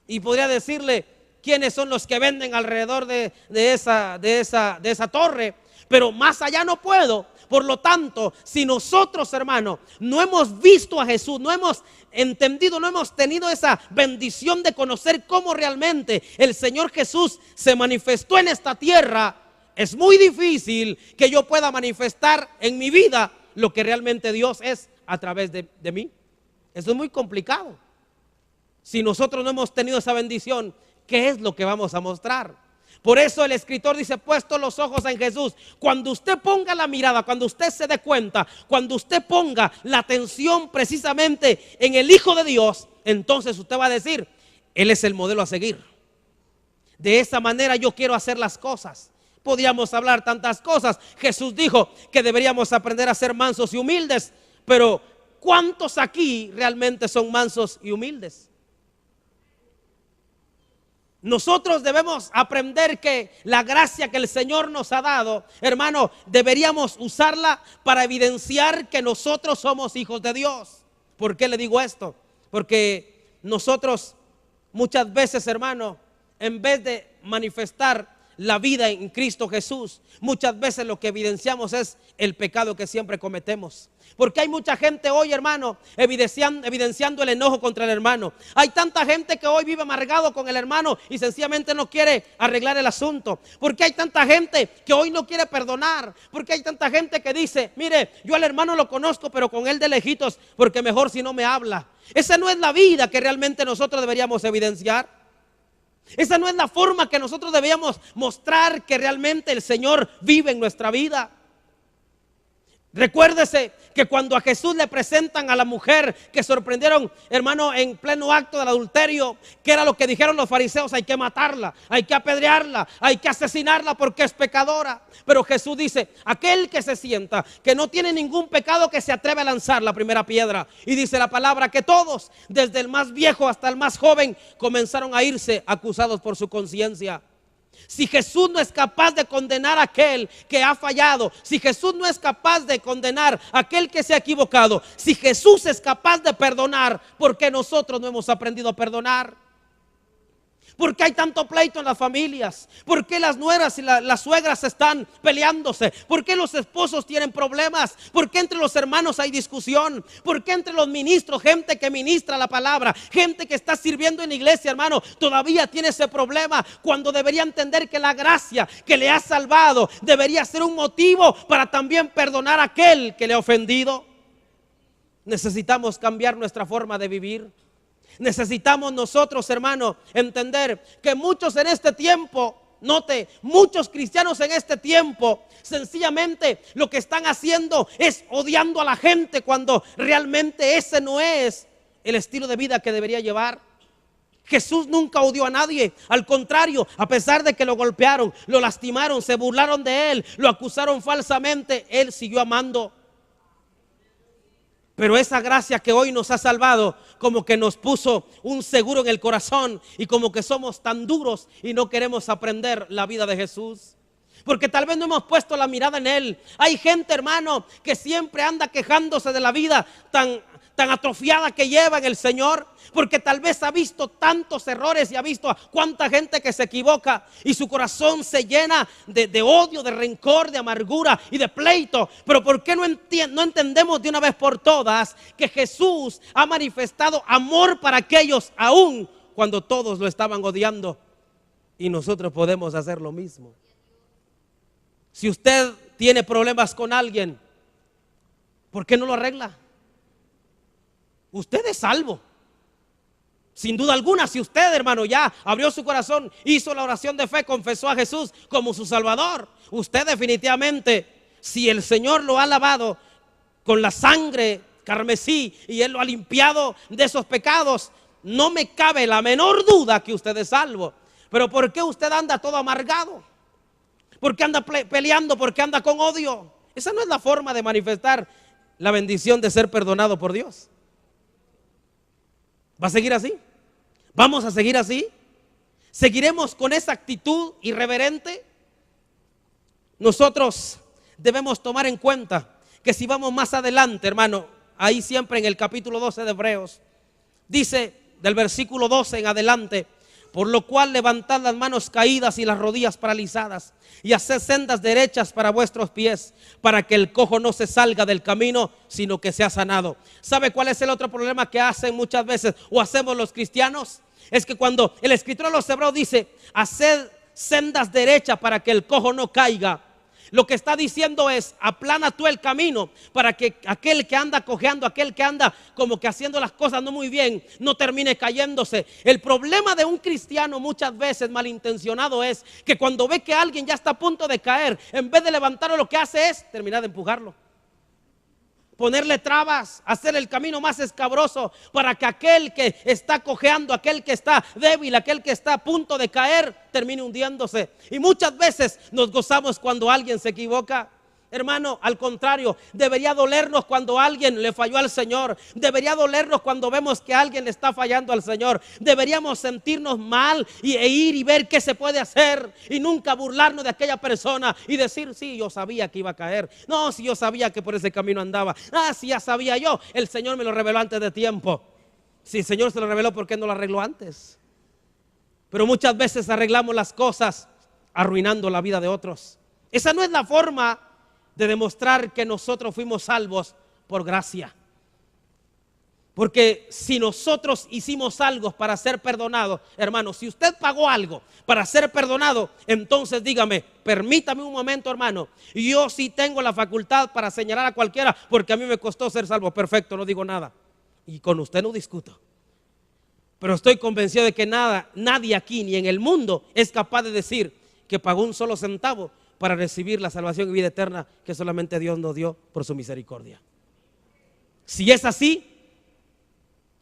Y podría decirle quiénes son los que venden alrededor de esa torre. Pero más allá no puedo. Por lo tanto, si nosotros, hermanos, no hemos visto a Jesús, no hemos entendido, no hemos tenido esa bendición de conocer cómo realmente el Señor Jesús se manifestó en esta tierra, es muy difícil que yo pueda manifestar en mi vida lo que realmente Dios es a través de mí. Eso es muy complicado. Si nosotros no hemos tenido esa bendición, ¿qué es lo que vamos a mostrar? Por eso el escritor dice: puesto los ojos en Jesús. Cuando usted ponga la mirada, cuando usted se dé cuenta, cuando usted ponga la atención precisamente en el Hijo de Dios, entonces usted va a decir: Él es el modelo a seguir. De esa manera yo quiero hacer las cosas. Podríamos hablar tantas cosas. Jesús dijo que deberíamos aprender a ser mansos y humildes, pero ¿cuántos aquí realmente son mansos y humildes? Nosotros debemos aprender que la gracia que el Señor nos ha dado, hermano, deberíamos usarla para evidenciar que nosotros somos hijos de Dios. ¿Por qué le digo esto? Porque nosotros muchas veces, hermano, en vez de manifestar la vida en Cristo Jesús, muchas veces lo que evidenciamos es el pecado que siempre cometemos. Porque hay mucha gente hoy, hermano, evidenciando el enojo contra el hermano. Hay tanta gente que hoy vive amargado con el hermano y sencillamente no quiere arreglar el asunto. Porque hay tanta gente que hoy no quiere perdonar. Porque hay tanta gente que dice: mire, yo al hermano lo conozco, pero con él de lejitos, porque mejor si no me habla. Esa no es la vida que realmente nosotros deberíamos evidenciar. Esa no es la forma que nosotros debíamos mostrar que realmente el Señor vive en nuestra vida. Recuérdese que cuando a Jesús le presentan a la mujer que sorprendieron, hermano, en pleno acto del adulterio, ¿qué era lo que dijeron los fariseos? Hay que matarla, hay que apedrearla, hay que asesinarla porque es pecadora. Pero Jesús dice: aquel que se sienta que no tiene ningún pecado, que se atreve a lanzar la primera piedra. Y dice la palabra que todos, desde el más viejo hasta el más joven, comenzaron a irse acusados por su conciencia. Si Jesús no es capaz de condenar a aquel que ha fallado, si Jesús no es capaz de condenar a aquel que se ha equivocado, si Jesús es capaz de perdonar, ¿por qué nosotros no hemos aprendido a perdonar? ¿Por qué hay tanto pleito en las familias? ¿Por qué las nueras y las suegras están peleándose? ¿Por qué los esposos tienen problemas? ¿Por qué entre los hermanos hay discusión? ¿Por qué entre los ministros, gente que ministra la palabra, gente que está sirviendo en la iglesia, hermano, todavía tiene ese problema? Cuando debería entender que la gracia que le ha salvado debería ser un motivo para también perdonar a aquel que le ha ofendido. Necesitamos cambiar nuestra forma de vivir. Necesitamos nosotros, hermano, entender que muchos en este tiempo, note, muchos cristianos en este tiempo, sencillamente lo que están haciendo es odiando a la gente, cuando realmente ese no es el estilo de vida que debería llevar. Jesús nunca odió a nadie, al contrario, a pesar de que lo golpearon, lo lastimaron, se burlaron de él, lo acusaron falsamente, él siguió amando. Pero esa gracia que hoy nos ha salvado, como que nos puso un seguro en el corazón, y como que somos tan duros y no queremos aprender la vida de Jesús. Porque tal vez no hemos puesto la mirada en Él. Hay gente, hermano, que siempre anda quejándose de la vida tan atrofiada que lleva en el Señor, porque tal vez ha visto tantos errores y ha visto a cuánta gente que se equivoca, y su corazón se llena de odio, de rencor, de amargura y de pleito. Pero ¿por qué no entendemos de una vez por todas que Jesús ha manifestado amor para aquellos aún cuando todos lo estaban odiando? Y nosotros podemos hacer lo mismo. Si usted tiene problemas con alguien, ¿por qué no lo arregla? Usted es salvo, sin duda alguna. Si usted, hermano, ya abrió su corazón, hizo la oración de fe, confesó a Jesús como su Salvador, usted definitivamente, si el Señor lo ha lavado con la sangre carmesí y Él lo ha limpiado de esos pecados, no me cabe la menor duda que usted es salvo. Pero ¿por qué usted anda todo amargado? ¿Por qué anda peleando? ¿Por qué anda con odio? Esa no es la forma de manifestar la bendición de ser perdonado por Dios. ¿Va a seguir así? ¿Vamos a seguir así? ¿Seguiremos con esa actitud irreverente? Nosotros debemos tomar en cuenta que si vamos más adelante, hermano, ahí siempre en el capítulo 12 de Hebreos, dice del versículo 12 en adelante: por lo cual levantad las manos caídas y las rodillas paralizadas, y haced sendas derechas para vuestros pies, para que el cojo no se salga del camino, sino que sea sanado. ¿Sabe cuál es el otro problema que hacen muchas veces o hacemos los cristianos? Es que cuando el escritor a los hebreos dice haced sendas derechas para que el cojo no caiga, lo que está diciendo es: aplana tú el camino para que aquel que anda cojeando, aquel que anda como que haciendo las cosas no muy bien, no termine cayéndose. El problema de un cristiano muchas veces malintencionado es que cuando ve que alguien ya está a punto de caer, en vez de levantarlo, lo que hace es terminar de empujarlo, ponerle trabas, hacer el camino más escabroso para que aquel que está cojeando, aquel que está débil, aquel que está a punto de caer, termine hundiéndose. Y muchas veces nos gozamos cuando alguien se equivoca. Hermano, al contrario, debería dolernos cuando alguien le falló al Señor. Debería dolernos cuando vemos que alguien le está fallando al Señor. Deberíamos sentirnos mal e ir y ver qué se puede hacer, y nunca burlarnos de aquella persona y decir: sí, yo sabía que iba a caer. No, si yo sabía que por ese camino andaba. Ah, si ya sabía yo, el Señor me lo reveló antes de tiempo. Si el Señor se lo reveló, ¿por qué no lo arregló antes? Pero muchas veces arreglamos las cosas arruinando la vida de otros. Esa no es la forma de demostrar que nosotros fuimos salvos por gracia. Porque si nosotros hicimos algo para ser perdonados, hermano, si usted pagó algo para ser perdonado, entonces dígame: permítame un momento, hermano, yo sí tengo la facultad para señalar a cualquiera porque a mí me costó ser salvo. Perfecto, no digo nada, y con usted no discuto. Pero estoy convencido de que nadie aquí ni en el mundo es capaz de decir que pagó un solo centavo para recibir la salvación y vida eterna que solamente Dios nos dio por su misericordia. Si es así,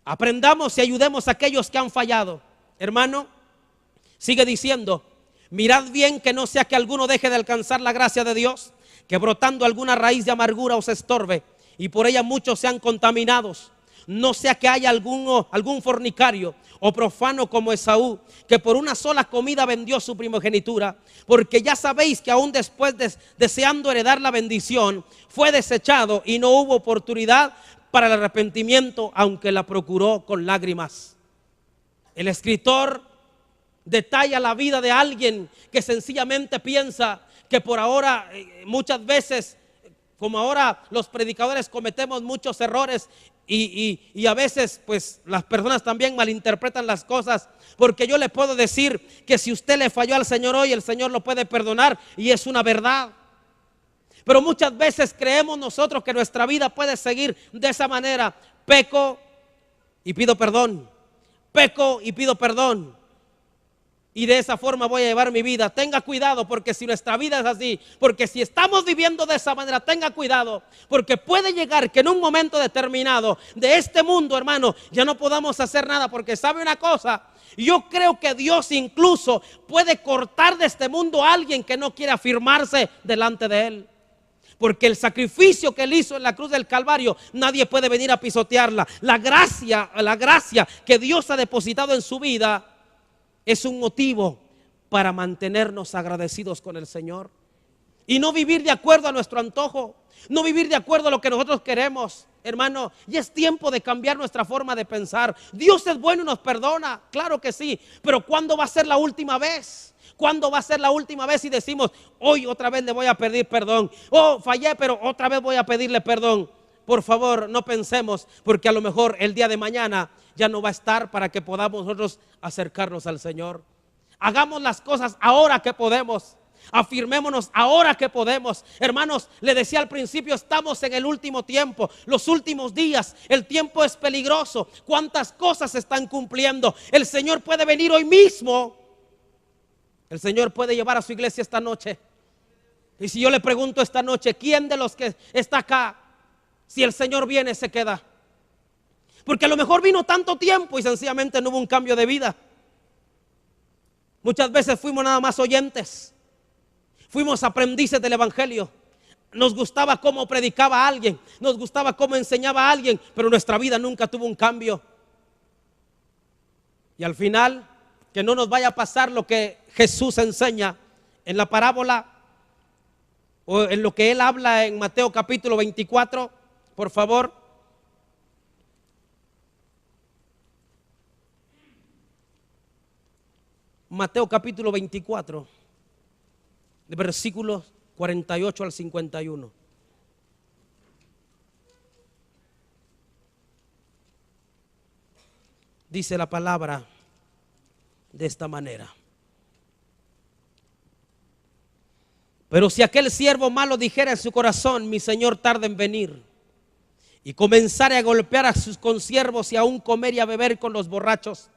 aprendamos y ayudemos a aquellos que han fallado. Hermano, sigue diciendo: mirad bien que no sea que alguno deje de alcanzar la gracia de Dios, que brotando alguna raíz de amargura os estorbe, y por ella muchos sean contaminados. No sea que haya algún fornicario o profano como Esaú, que por una sola comida vendió su primogenitura. Porque ya sabéis que aún después deseando heredar la bendición, fue desechado y no hubo oportunidad para el arrepentimiento, aunque la procuró con lágrimas. El escritor detalla la vida de alguien que sencillamente piensa que por ahora, muchas veces, como ahora los predicadores cometemos muchos errores, y a veces pues las personas también malinterpretan las cosas, porque yo le puedo decir que si usted le falló al Señor hoy, el Señor lo puede perdonar, y es una verdad. Pero muchas veces creemos nosotros que nuestra vida puede seguir de esa manera: peco y pido perdón, peco y pido perdón, y de esa forma voy a llevar mi vida. Tenga cuidado, porque si nuestra vida es así, porque si estamos viviendo de esa manera, tenga cuidado, porque puede llegar que en un momento determinado de este mundo, hermano, ya no podamos hacer nada. Porque sabe una cosa, yo creo que Dios incluso puede cortar de este mundo a alguien que no quiere afirmarse delante de Él. Porque el sacrificio que Él hizo en la cruz del Calvario, nadie puede venir a pisotearla. La gracia que Dios ha depositado en su vida es un motivo para mantenernos agradecidos con el Señor y no vivir de acuerdo a nuestro antojo, no vivir de acuerdo a lo que nosotros queremos. Hermano, ya es tiempo de cambiar nuestra forma de pensar. Dios es bueno y nos perdona, claro que sí, pero ¿cuándo va a ser la última vez? ¿Cuándo va a ser la última vez y decimos: hoy otra vez le voy a pedir perdón? Oh, fallé, pero otra vez voy a pedirle perdón. Por favor, no pensemos, porque a lo mejor el día de mañana ya no va a estar para que podamos nosotros acercarnos al Señor. Hagamos las cosas ahora que podemos. Afirmémonos ahora que podemos. Hermanos, le decía al principio, estamos en el último tiempo, los últimos días. El tiempo es peligroso. ¿Cuántas cosas se están cumpliendo? El Señor puede venir hoy mismo. El Señor puede llevar a su iglesia esta noche. Y si yo le pregunto esta noche, ¿quién de los que está acá, si el Señor viene, se queda? Porque a lo mejor vino tanto tiempo y sencillamente no hubo un cambio de vida. Muchas veces fuimos nada más oyentes, fuimos aprendices del Evangelio. nos gustaba cómo predicaba a alguien, nos gustaba cómo enseñaba a alguien, pero nuestra vida nunca tuvo un cambio. Y al final, que no nos vaya a pasar lo que Jesús enseña en la parábola o en lo que Él habla en Mateo capítulo 24, por favor. Mateo capítulo 24, de versículos 48 al 51. Dice la palabra de esta manera: pero si aquel siervo malo dijera en su corazón, mi señor tarda en venir, y comenzare a golpear a sus consiervos y aún comer y a beber con los borrachos,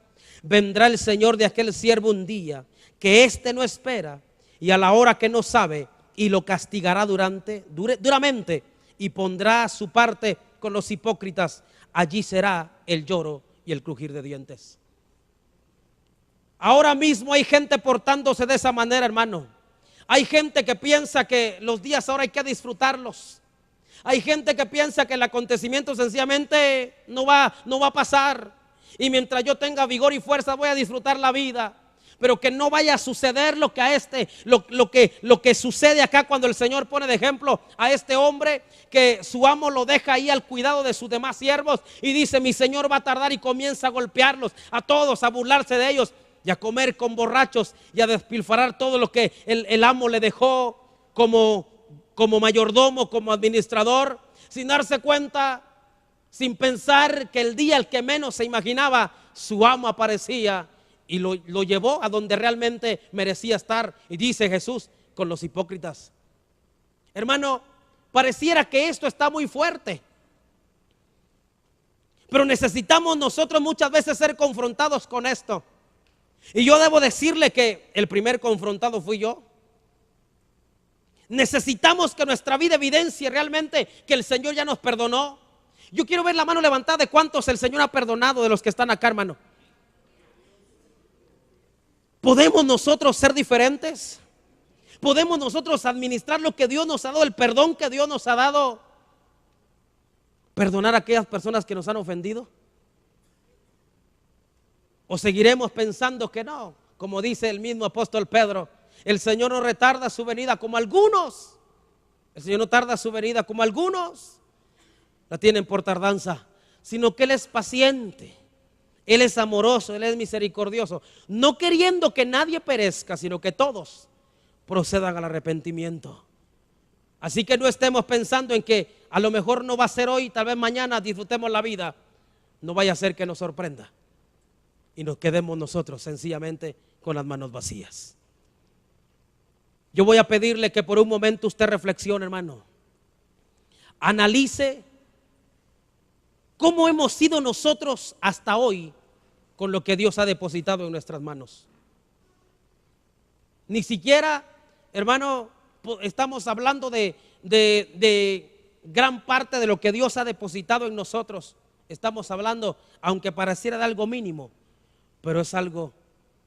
vendrá el señor de aquel siervo un día que éste no espera y a la hora que no sabe, y lo castigará duramente, y pondrá su parte con los hipócritas. Allí será el lloro y el crujir de dientes. Ahora mismo hay gente portándose de esa manera, hermano. Hay gente que piensa que los días ahora hay que disfrutarlos. Hay gente que piensa que el acontecimiento sencillamente no va a pasar, y mientras yo tenga vigor y fuerza voy a disfrutar la vida. Pero que no vaya a suceder lo que sucede acá, cuando el Señor pone de ejemplo a este hombre, que su amo lo deja ahí al cuidado de sus demás siervos y dice: mi Señor va a tardar, y comienza a golpearlos a todos, a burlarse de ellos y a comer con borrachos y a despilfarrar todo lo que el amo le dejó como mayordomo, como administrador, sin darse cuenta, sin pensar que el día el que menos se imaginaba, su amo aparecía y lo llevó a donde realmente merecía estar. Y dice Jesús: con los hipócritas. Hermano, pareciera que esto está muy fuerte, pero necesitamos nosotros muchas veces ser confrontados con esto. Y yo debo decirle que el primer confrontado fui yo. Necesitamos que nuestra vida evidencie realmente que el Señor ya nos perdonó. Yo quiero ver la mano levantada de cuántos el Señor ha perdonado de los que están acá, hermano. ¿Podemos nosotros ser diferentes? ¿Podemos nosotros administrar lo que Dios nos ha dado, el perdón que Dios nos ha dado? ¿Perdonar a aquellas personas que nos han ofendido? ¿O seguiremos pensando que no? Como dice el mismo apóstol Pedro: el Señor no retarda su venida como algunos. El Señor no tarda su venida como algunos la tienen por tardanza, sino que Él es paciente, Él es amoroso, Él es misericordioso, no queriendo que nadie perezca, sino que todos procedan al arrepentimiento. Así que no estemos pensando en que a lo mejor no va a ser hoy, tal vez mañana disfrutemos la vida. No vaya a ser que nos sorprenda y nos quedemos nosotros sencillamente con las manos vacías. Yo voy a pedirle que por un momento usted reflexione, hermano. Analice cómo hemos sido nosotros hasta hoy con lo que Dios ha depositado en nuestras manos. Ni siquiera, hermano, estamos hablando de gran parte de lo que Dios ha depositado en nosotros. Estamos hablando, aunque pareciera de algo mínimo, pero es algo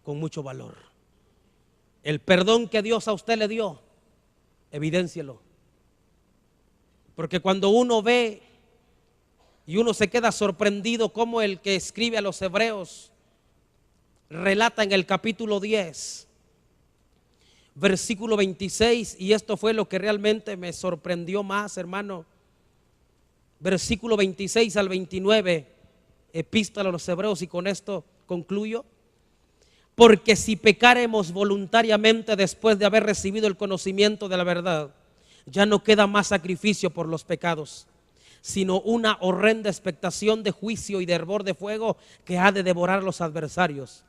con mucho valor. El perdón que Dios a usted le dio, evidéncielo. Porque cuando uno ve y uno se queda sorprendido, como el que escribe a los Hebreos relata en el capítulo 10, versículo 26, y esto fue lo que realmente me sorprendió más, hermano. Versículo 26 al 29, epístola a los Hebreos, y con esto concluyo. Porque si pecaremos voluntariamente después de haber recibido el conocimiento de la verdad, ya no queda más sacrificio por los pecados, sino una horrenda expectación de juicio y de hervor de fuego que ha de devorar a los adversarios.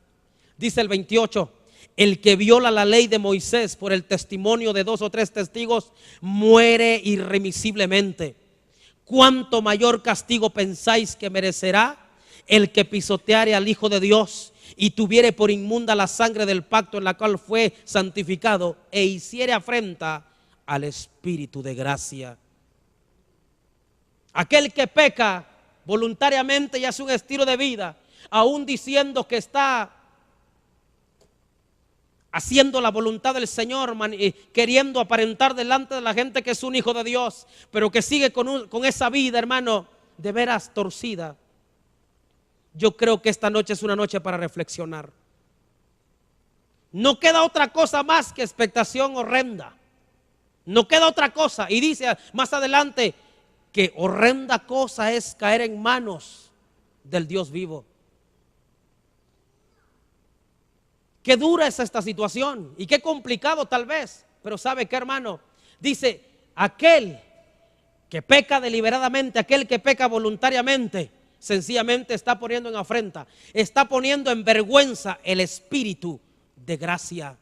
Dice el 28: el que viola la ley de Moisés por el testimonio de 2 o 3 testigos muere irremisiblemente. ¿Cuánto mayor castigo pensáis que merecerá el que pisoteare al Hijo de Dios y tuviere por inmunda la sangre del pacto en la cual fue santificado, e hiciere afrenta al Espíritu de gracia? Aquel que peca voluntariamente y hace un estilo de vida, aún diciendo que está haciendo la voluntad del Señor, queriendo aparentar delante de la gente que es un hijo de Dios, pero que sigue con esa vida, hermano, de veras torcida. Yo creo que esta noche es una noche para reflexionar. No queda otra cosa más que expectación horrenda. No queda otra cosa. Y dice más adelante que horrenda cosa es caer en manos del Dios vivo. Qué dura es esta situación y qué complicado tal vez. Pero ¿sabe qué, hermano? Dice, aquel que peca deliberadamente, aquel que peca voluntariamente, sencillamente está poniendo en afrenta, está poniendo en vergüenza el espíritu de gracia.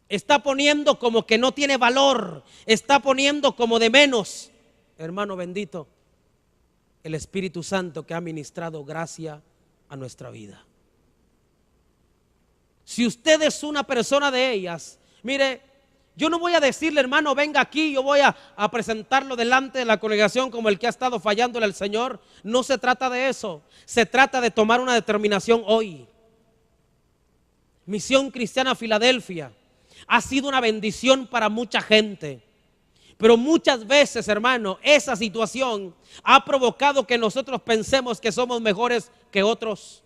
Está poniendo como que no tiene valor, está poniendo como de menos, hermano bendito, el Espíritu Santo que ha ministrado gracia a nuestra vida. Si usted es una persona de ellas, mire, yo no voy a decirle, hermano, venga aquí, yo voy a presentarlo delante de la congregación como el que ha estado fallándole al Señor. No se trata de eso, se trata de tomar una determinación hoy. Misión Cristiana Filadelfia ha sido una bendición para mucha gente, pero muchas veces, hermano, esa situación ha provocado que nosotros pensemos que somos mejores que otros.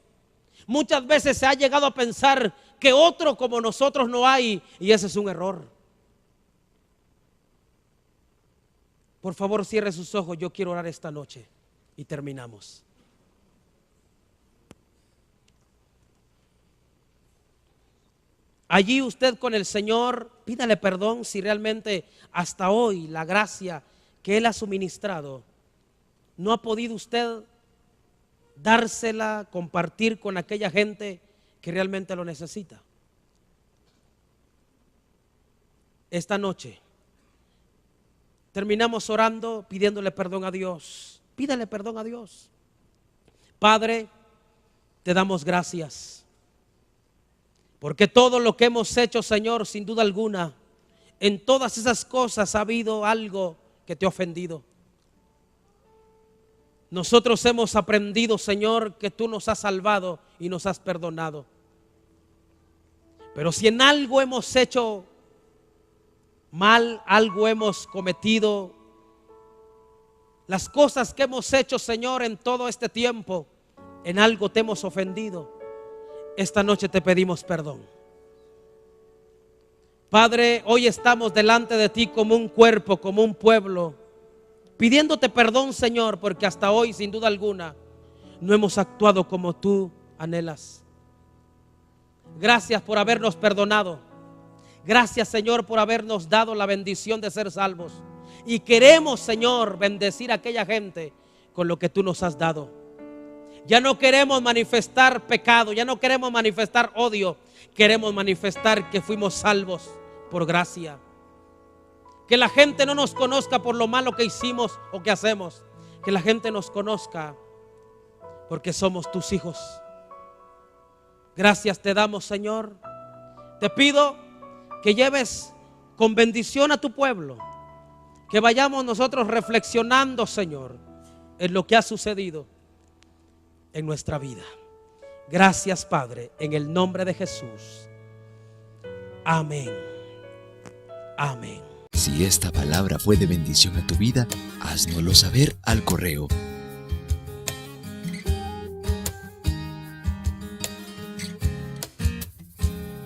Muchas veces se ha llegado a pensar que otro como nosotros no hay, y ese es un error. Por favor, cierre sus ojos, yo quiero orar esta noche y terminamos. Allí usted con el Señor, pídale perdón si realmente hasta hoy la gracia que Él ha suministrado no ha podido usted dársela, compartir con aquella gente que realmente lo necesita. Esta noche terminamos orando, pidiéndole perdón a Dios. Pídale perdón a Dios. Padre, te damos gracias. Porque todo lo que hemos hecho, Señor, sin duda alguna, en todas esas cosas ha habido algo que te ha ofendido. Nosotros hemos aprendido, Señor, que tú nos has salvado y nos has perdonado. Pero si en algo hemos hecho mal, algo hemos cometido, las cosas que hemos hecho, Señor, en todo este tiempo, en algo te hemos ofendido, esta noche te pedimos perdón. Padre, hoy estamos delante de ti como un cuerpo, como un pueblo, pidiéndote perdón, Señor, porque hasta hoy, sin duda alguna, no hemos actuado como tú anhelas. Gracias por habernos perdonado. Gracias, Señor, por habernos dado la bendición de ser salvos. Y queremos, Señor, bendecir a aquella gente con lo que tú nos has dado. Ya no queremos manifestar pecado, ya no queremos manifestar odio. Queremos manifestar que fuimos salvos por gracia. Que la gente no nos conozca por lo malo que hicimos o que hacemos. Que la gente nos conozca porque somos tus hijos. Gracias te damos, Señor. Te pido que lleves con bendición a tu pueblo. Que vayamos nosotros reflexionando, Señor, en lo que ha sucedido en nuestra vida. Gracias, Padre, en el nombre de Jesús. Amén. Amén. Si esta palabra fue de bendición a tu vida, háznoslo saber al correo